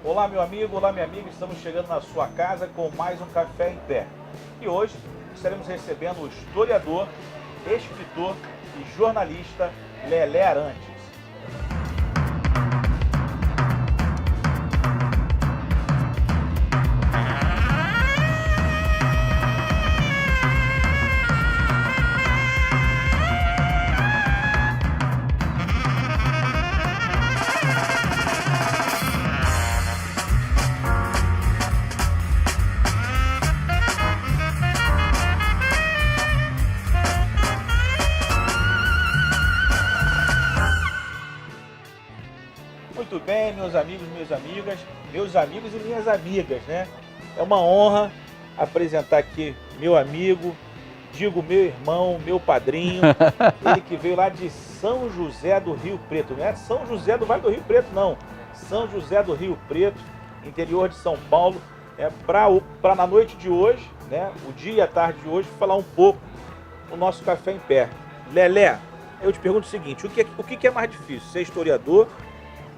Olá, meu amigo, olá, minha amiga. Estamos chegando na sua casa com mais um Café em Pé. E hoje estaremos recebendo o historiador, escritor e jornalista Lelé Arantes. Muito bem, meus amigos, minhas amigas, meus amigos e minhas amigas, né? É uma honra apresentar aqui meu amigo, digo meu irmão, meu padrinho, ele que veio lá de São José do Rio Preto, não é São José do Vale do Rio Preto, não. São José do Rio Preto, interior de São Paulo, para na noite de hoje, né? O dia e a tarde de hoje, falar um pouco do nosso Café em Pé. Lelé, eu te pergunto o seguinte, o que é mais difícil, ser historiador,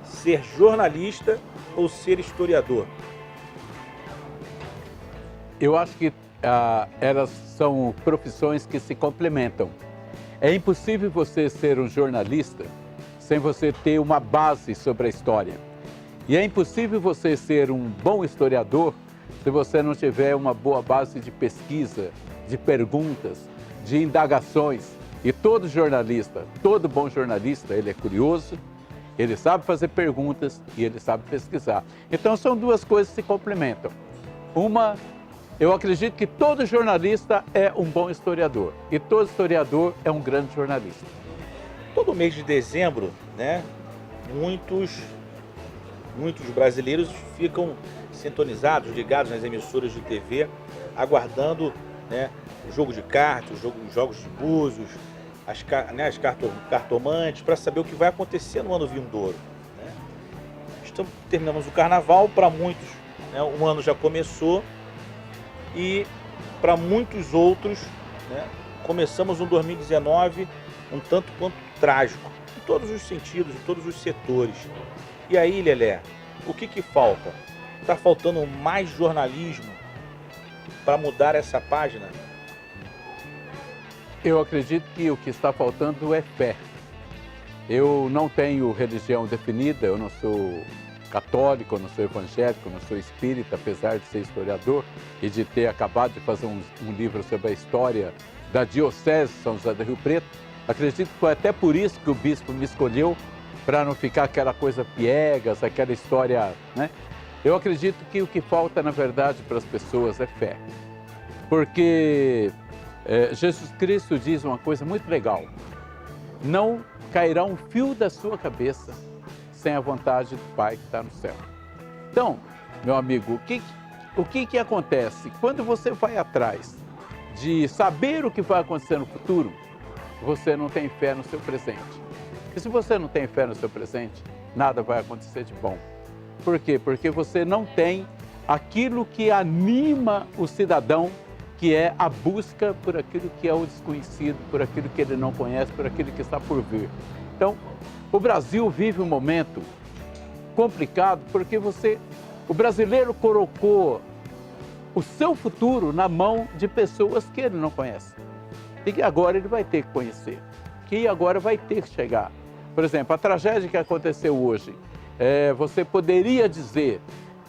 ser jornalista ou ser historiador? Eu acho que elas são profissões que se complementam. É impossível você ser um jornalista sem você ter uma base sobre a história. E é impossível você ser um bom historiador se você não tiver uma boa base de pesquisa, de perguntas, de indagações. E todo jornalista, todo bom jornalista, ele é curioso, ele sabe fazer perguntas e ele sabe pesquisar. Então são duas coisas que se complementam. Uma, eu acredito que todo jornalista é um bom historiador e todo historiador é um grande jornalista. Todo mês de dezembro, né, muitos brasileiros ficam sintonizados, ligados nas emissoras de TV, aguardando, né, o jogo de cartas, os jogos de búzios, as cartomantes, para saber o que vai acontecer no ano vindouro, né? Terminamos o carnaval, para muitos, né, o ano já começou e para muitos outros, né, começamos um 2019 um tanto quanto trágico, em todos os sentidos, em todos os setores. E aí, Lelé, o que falta? Está faltando mais jornalismo para mudar essa página? Eu acredito que o que está faltando é fé. Eu não tenho religião definida, eu não sou católico, eu não sou evangélico, eu não sou espírita, apesar de ser historiador e de ter acabado de fazer um livro sobre a história da Diocese de São José do Rio Preto. Acredito que foi até por isso que o bispo me escolheu, para não ficar aquela coisa piegas, aquela história, né? Eu acredito que o que falta, na verdade, para as pessoas é fé. Porque Jesus Cristo diz uma coisa muito legal: não cairá um fio da sua cabeça sem a vontade do Pai que está no céu. Então, meu amigo, o que acontece? Quando você vai atrás de saber o que vai acontecer no futuro, você não tem fé no seu presente. E se você não tem fé no seu presente, nada vai acontecer de bom. Por quê? Porque você não tem aquilo que anima o cidadão, que é a busca por aquilo que é o desconhecido, por aquilo que ele não conhece, por aquilo que está por vir. Então, o Brasil vive um momento complicado porque o brasileiro colocou o seu futuro na mão de pessoas que ele não conhece. E que agora ele vai ter que conhecer, que agora vai ter que chegar. Por exemplo, a tragédia que aconteceu hoje, você poderia dizer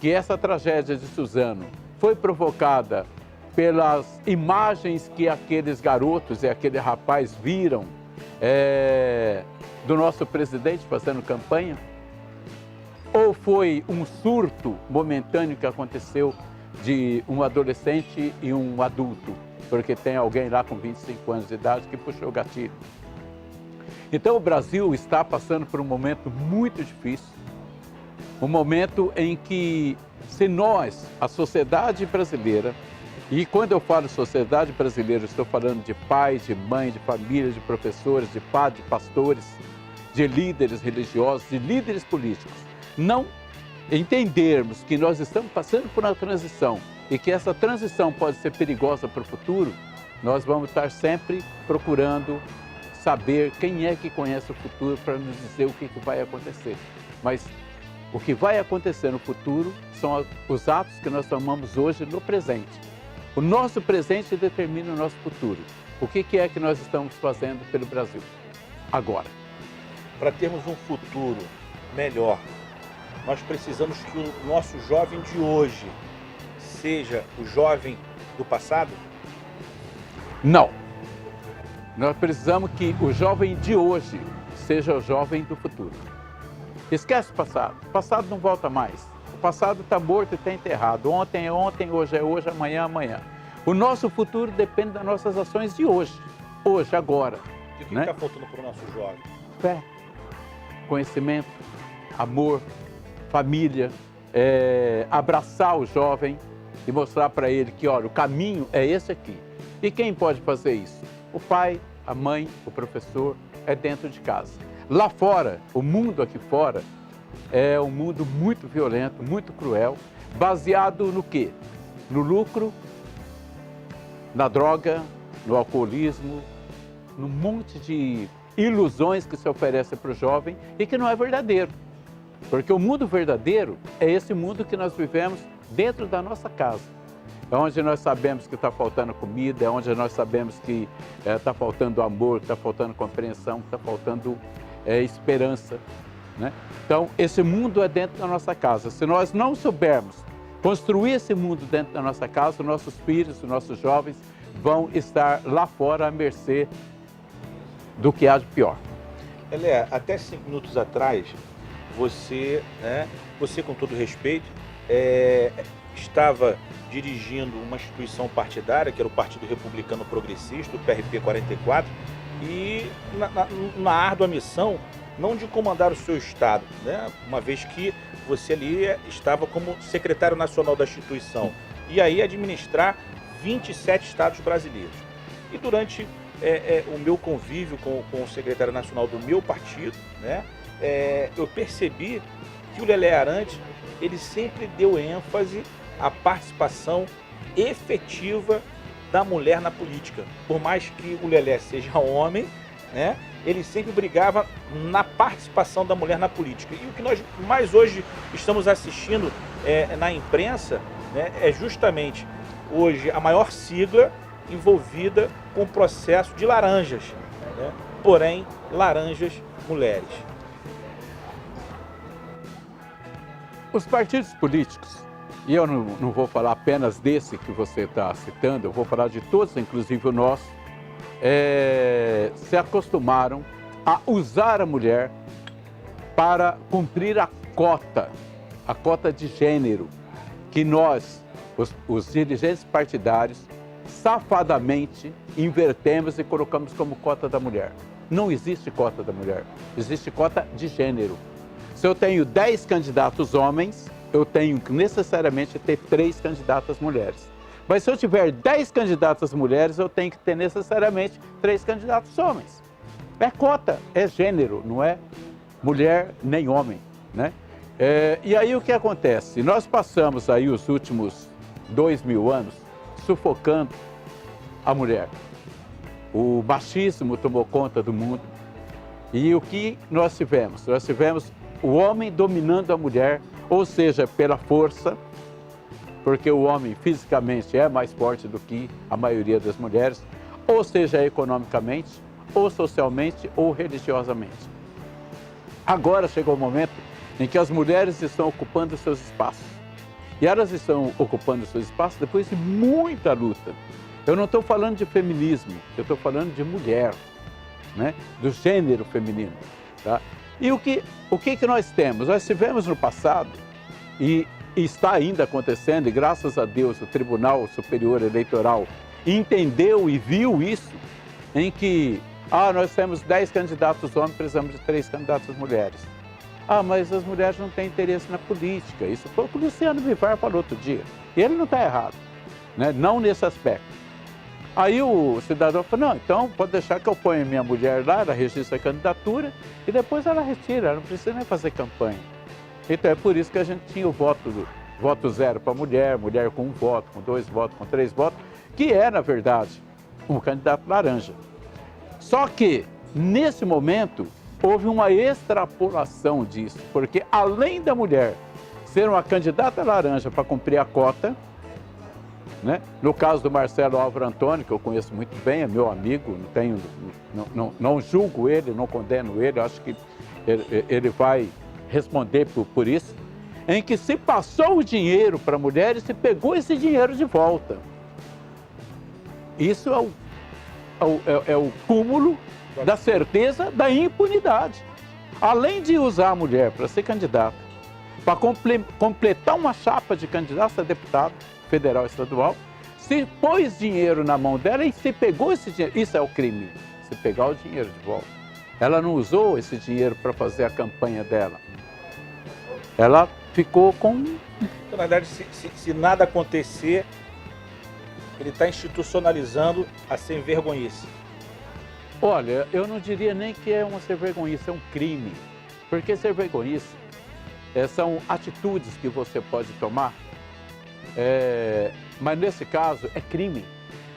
que essa tragédia de Suzano foi provocada pelas imagens que aqueles garotos e aquele rapaz viram do nosso presidente fazendo campanha? Ou foi um surto momentâneo que aconteceu de um adolescente e um adulto, porque tem alguém lá com 25 anos de idade que puxou o gatilho? Então o Brasil está passando por um momento muito difícil, um momento em que, se nós, a sociedade brasileira, e quando eu falo sociedade brasileira, estou falando de pais, de mães, de famílias, de professores, de padres, de pastores, de líderes religiosos, de líderes políticos, não entendermos que nós estamos passando por uma transição e que essa transição pode ser perigosa para o futuro, nós vamos estar sempre procurando saber quem é que conhece o futuro para nos dizer o que vai acontecer. Mas O que vai acontecer no futuro são os atos que nós tomamos hoje no presente. O nosso presente determina o nosso futuro. O que é que nós estamos fazendo pelo Brasil agora? Para termos um futuro melhor, nós precisamos que o nosso jovem de hoje seja o jovem do passado? Não. Nós precisamos que o jovem de hoje seja o jovem do futuro. Esquece o passado. O passado não volta mais. O passado está morto e está enterrado. Ontem é ontem, hoje é hoje, amanhã é amanhã. O nosso futuro depende das nossas ações de hoje. Hoje, agora. E o que né? está faltando para o nosso jovem? Fé, conhecimento, amor, família, abraçar o jovem e mostrar para ele que, olha, o caminho é esse aqui. E quem pode fazer isso? O pai, a mãe, o professor, é dentro de casa. Lá fora, o mundo aqui fora, é um mundo muito violento, muito cruel, baseado no quê? No lucro, na droga, no alcoolismo, num monte de ilusões que se oferecem para o jovem e que não é verdadeiro. Porque o mundo verdadeiro é esse mundo que nós vivemos dentro da nossa casa. É onde nós sabemos que está faltando comida, é onde nós sabemos que está faltando amor, que está faltando compreensão, que está faltando esperança. Né? Então, esse mundo é dentro da nossa casa. Se nós não soubermos construir esse mundo dentro da nossa casa, os nossos filhos, os nossos jovens vão estar lá fora à mercê do que há de pior. Elé, até 5 minutos atrás, você com todo respeito, estava dirigindo uma instituição partidária, que era o Partido Republicano Progressista, o PRP 44, e na árdua missão, não de comandar o seu estado, né? Uma vez que você ali estava como secretário nacional da instituição, e aí administrar 27 estados brasileiros. E durante o meu convívio com o secretário nacional do meu partido, né, eu percebi que o Lelé Arantes, ele sempre deu ênfase à participação efetiva da mulher na política. Por mais que o Lelé seja homem, né, ele sempre brigava na participação da mulher na política. E o que nós mais hoje estamos assistindo na imprensa, né, é justamente hoje a maior sigla envolvida com o processo de laranjas, né? Porém, laranjas mulheres. Os partidos políticos, e eu não vou falar apenas desse que você está citando, eu vou falar de todos, inclusive o nosso, se acostumaram a usar a mulher para cumprir a cota de gênero, que nós, os dirigentes partidários, safadamente invertemos e colocamos como cota da mulher. Não existe cota da mulher, existe cota de gênero. Se eu tenho 10 candidatos homens, eu tenho que necessariamente ter 3 candidatas mulheres. Mas se eu tiver 10 candidatas mulheres, eu tenho que ter necessariamente 3 candidatos homens. É cota, é gênero, não é mulher nem homem, né? E aí o que acontece? Nós passamos aí os últimos 2000 anos sufocando a mulher. O machismo tomou conta do mundo. E o que nós tivemos? Nós tivemos o homem dominando a mulher, ou seja, pela força, porque o homem fisicamente é mais forte do que a maioria das mulheres, ou seja, economicamente, ou socialmente, ou religiosamente. Agora chegou o momento em que as mulheres estão ocupando seus espaços. E elas estão ocupando seus espaços depois de muita luta. Eu não estou falando de feminismo, eu estou falando de mulher, né? Do gênero feminino. Tá? E o que nós temos? Nós tivemos no passado, e está ainda acontecendo, e graças a Deus o Tribunal Superior Eleitoral entendeu e viu isso, em que nós temos 10 candidatos homens, precisamos de 3 candidatas mulheres. Mas as mulheres não têm interesse na política. Isso foi o que o Luciano Bivar falou outro dia. E ele não está errado, né? Não nesse aspecto. Aí o cidadão falou, não, então pode deixar que eu ponha minha mulher lá, ela registra a candidatura e depois ela retira, ela não precisa nem fazer campanha. Então é por isso que a gente tinha o voto zero para mulher, mulher com 1 voto, com 2 votos, com 3 votos, que é, na verdade, um candidato laranja. Só que, nesse momento, houve uma extrapolação disso, porque além da mulher ser uma candidata laranja para cumprir a cota, né? No caso do Marcelo Álvaro Antônio, que eu conheço muito bem, é meu amigo, não julgo ele, não condeno ele, acho que ele vai responder por isso, em que se passou o dinheiro para a mulher e se pegou esse dinheiro de volta. Isso é o cúmulo da certeza da impunidade. Além de usar a mulher para ser candidata, para completar uma chapa de candidato a deputado federal e estadual, se pôs dinheiro na mão dela e se pegou esse dinheiro. Isso é o crime, se pegar o dinheiro de volta. Ela não usou esse dinheiro para fazer a campanha dela. Ela ficou com... Então, na verdade, se nada acontecer, ele está institucionalizando a sem-vergonhice. Olha, eu não diria nem que é uma sem-vergonhice, é um crime. Porque sem-vergonhice são atitudes que você pode tomar, mas nesse caso é crime.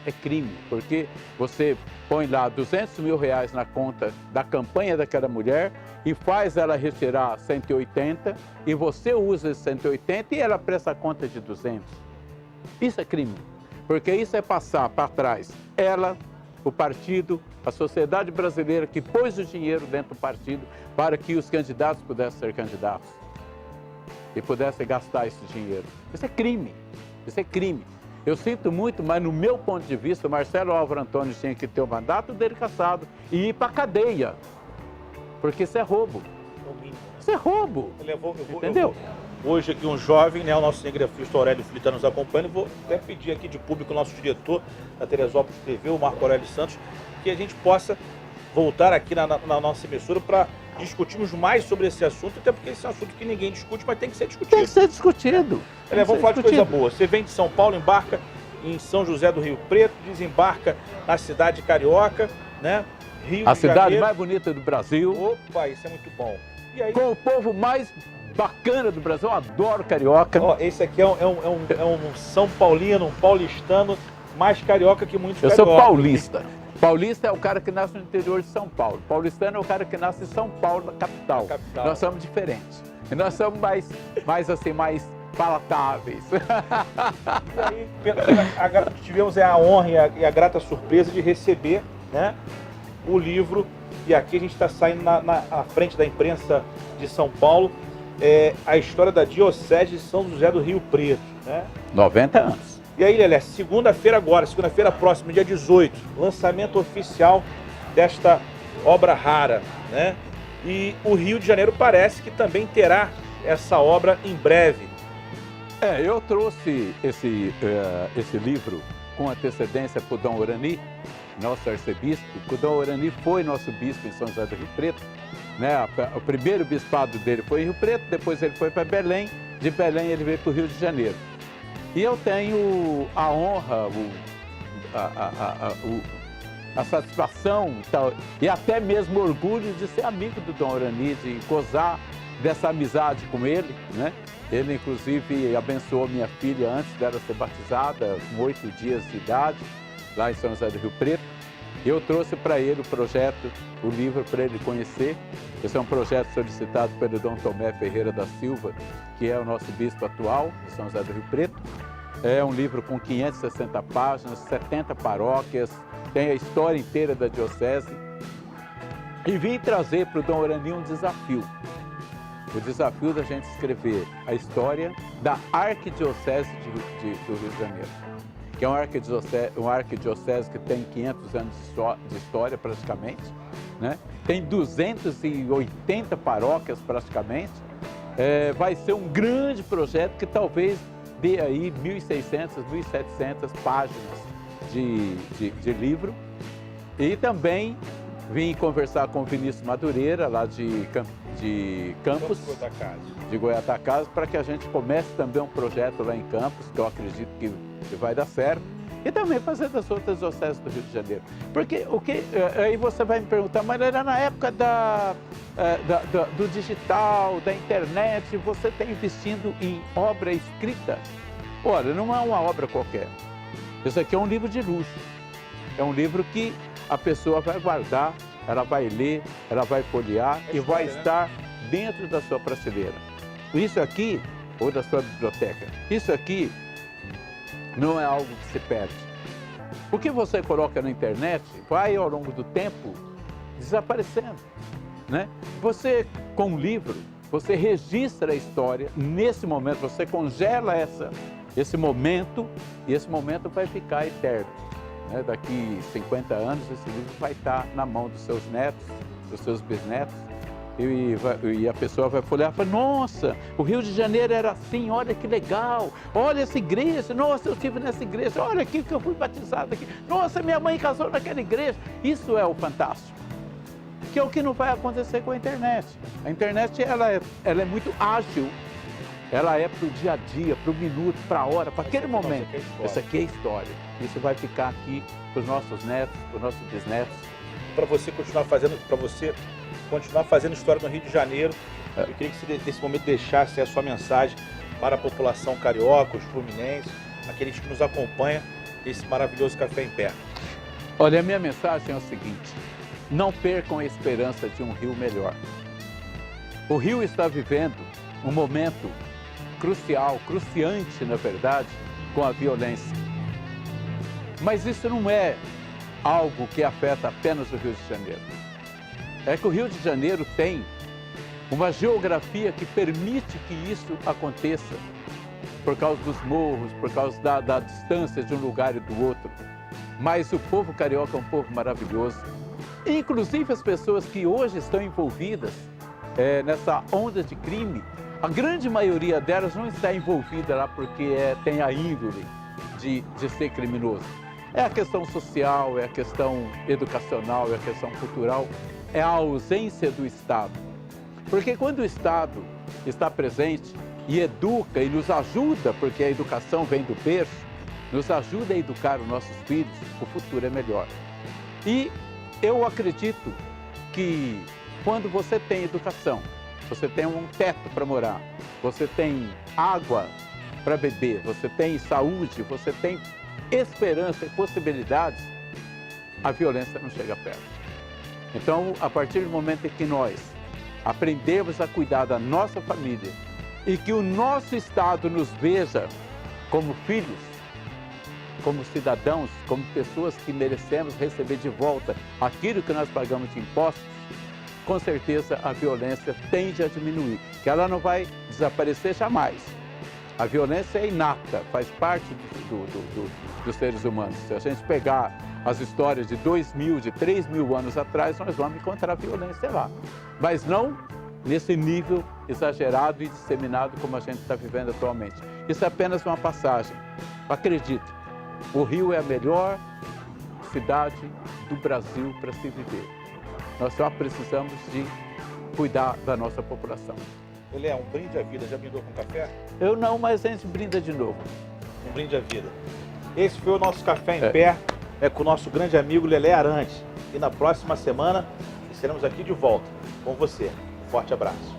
É crime, porque você põe lá R$200 mil na conta da campanha daquela mulher e faz ela retirar 180 e você usa esse 180 e ela presta a conta de 200. Isso é crime, porque isso é passar para trás ela, o partido, a sociedade brasileira que pôs o dinheiro dentro do partido para que os candidatos pudessem ser candidatos e pudessem gastar esse dinheiro. Isso é crime, isso é crime. Eu sinto muito, mas no meu ponto de vista, o Marcelo Álvaro Antônio tinha que ter o mandato dele cassado e ir para a cadeia, porque isso é roubo. Isso é roubo. Entendeu? Hoje aqui um jovem, né, o nosso cinegrafista Aurélio Filho está nos acompanhando, vou até pedir aqui de público o nosso diretor da Teresópolis TV, o Marco Aurélio Santos, que a gente possa voltar aqui na nossa emissora para discutirmos mais sobre esse assunto, até porque esse é um assunto que ninguém discute, mas tem que ser discutido. Tem que ser discutido. Vamos falar de coisa boa. Você vem de São Paulo, embarca em São José do Rio Preto, desembarca na cidade carioca, né? Rio A de cidade Janeiro. mais bonita do Brasil. Opa, isso é muito bom. E aí? Com o povo mais bacana do Brasil, eu adoro carioca. Ó, esse aqui é um São Paulino, um paulistano mais carioca que muitos Eu cariocas. sou paulista. Paulista é o cara que nasce no interior de São Paulo. Paulistano é o cara que nasce em São Paulo, na capital. Nós somos diferentes. E nós somos mais palatáveis. E aí, tivemos a honra e a grata surpresa de receber, né, o livro. E aqui a gente está saindo na frente da imprensa de São Paulo, a história da Diocese de São José do Rio Preto, né? 90 anos. E aí, Lelé, segunda-feira próxima, dia 18, lançamento oficial desta obra rara, né? E o Rio de Janeiro parece que também terá essa obra em breve. Eu trouxe esse livro com antecedência para o Dom Orani, nosso arcebispo. O Dom Orani foi nosso bispo em São José do Rio Preto, né? O primeiro bispado dele foi em Rio Preto, depois ele foi para Belém, de Belém ele veio para o Rio de Janeiro. E eu tenho a honra, a satisfação e até mesmo orgulho de ser amigo do Dom Orani, de gozar dessa amizade com ele, né? Ele, inclusive, abençoou minha filha antes dela ser batizada, com 8 dias de idade, lá em São José do Rio Preto. Eu trouxe para ele o projeto, o livro para ele conhecer. Esse é um projeto solicitado pelo Dom Tomé Ferreira da Silva, que é o nosso bispo atual de São José do Rio Preto. É um livro com 560 páginas, 70 paróquias, tem a história inteira da diocese. E vim trazer para o Dom Orani um desafio. O desafio da gente escrever a história da Arquidiocese do Rio de Janeiro, que é uma arquidiocese que tem 500 anos de história praticamente, né? Tem 280 paróquias praticamente. Vai ser um grande projeto que talvez dê aí 1.600, 1.700 páginas de livro. E também vim conversar com o Vinícius Madureira, lá de Campos, de Goiatacazes, para que a gente comece também um projeto lá em Campos, que eu acredito que vai dar certo, e também fazer das outras dioceses do Rio de Janeiro. Porque aí você vai me perguntar, mas era na época do digital, da internet, você está investindo em obra escrita? Olha, não é uma obra qualquer. Isso aqui é um livro de luxo. É um livro que a pessoa vai guardar ela vai ler, ela vai folhear e vai estar dentro da sua prateleira. Isso aqui, ou da sua biblioteca, isso aqui não é algo que se perde. O que você coloca na internet vai, ao longo do tempo, desaparecendo, né? Você, com um livro, você registra a história, nesse momento, você congela esse momento, e esse momento vai ficar eterno, né? Daqui 50 anos, esse livro vai estar na mão dos seus netos, dos seus bisnetos, e a pessoa vai olhar e falar, nossa, o Rio de Janeiro era assim, olha que legal, olha essa igreja, nossa, eu estive nessa igreja, olha aqui que eu fui batizado aqui, nossa, minha mãe casou naquela igreja. Isso é o fantástico, que é o que não vai acontecer com a internet. A internet, ela é muito ágil, ela é para o dia a dia, para o minuto, para a hora, para aquele momento. Isso aqui é história. Isso vai ficar aqui para os nossos netos, para os nossos bisnetos. Para você continuar fazendo história no Rio de Janeiro, eu queria que você, nesse momento, deixasse a sua mensagem para a população carioca, os fluminenses, aqueles que nos acompanham, esse maravilhoso Café em Pé. Olha, a minha mensagem é o seguinte, não percam a esperança de um Rio melhor. O Rio está vivendo um momento crucial, cruciante, na verdade, com a violência. Mas isso não é algo que afeta apenas o Rio de Janeiro. É que o Rio de Janeiro tem uma geografia que permite que isso aconteça, por causa dos morros, por causa da distância de um lugar e do outro. Mas o povo carioca é um povo maravilhoso. Inclusive as pessoas que hoje estão envolvidas nessa onda de crime, a grande maioria delas não está envolvida lá porque tem a índole de ser criminoso. É a questão social, é a questão educacional, é a questão cultural, é a ausência do Estado. Porque quando o Estado está presente e educa e nos ajuda, porque a educação vem do berço, nos ajuda a educar os nossos filhos, o futuro é melhor. E eu acredito que quando você tem educação, você tem um teto para morar, você tem água para beber, você tem saúde, você tem esperança e possibilidades, a violência não chega perto. Então, a partir do momento em que nós aprendemos a cuidar da nossa família e que o nosso Estado nos veja como filhos, como cidadãos, como pessoas que merecemos receber de volta aquilo que nós pagamos de impostos, com certeza a violência tende a diminuir, que ela não vai desaparecer jamais. A violência é inapta, faz parte dos seres humanos. Se a gente pegar as histórias de 2.000, de 3.000 anos atrás, nós vamos encontrar violência lá. Mas não nesse nível exagerado e disseminado como a gente está vivendo atualmente. Isso é apenas uma passagem. Acredite, o Rio é a melhor cidade do Brasil para se viver. Nós só precisamos de cuidar da nossa população. Lelé, um brinde à vida. Já brindou com café? Eu não, mas a gente brinda de novo. Um brinde à vida. Esse foi o nosso Café em Pé, com o nosso grande amigo Lelé Arantes. E na próxima semana estaremos aqui de volta com você. Um forte abraço.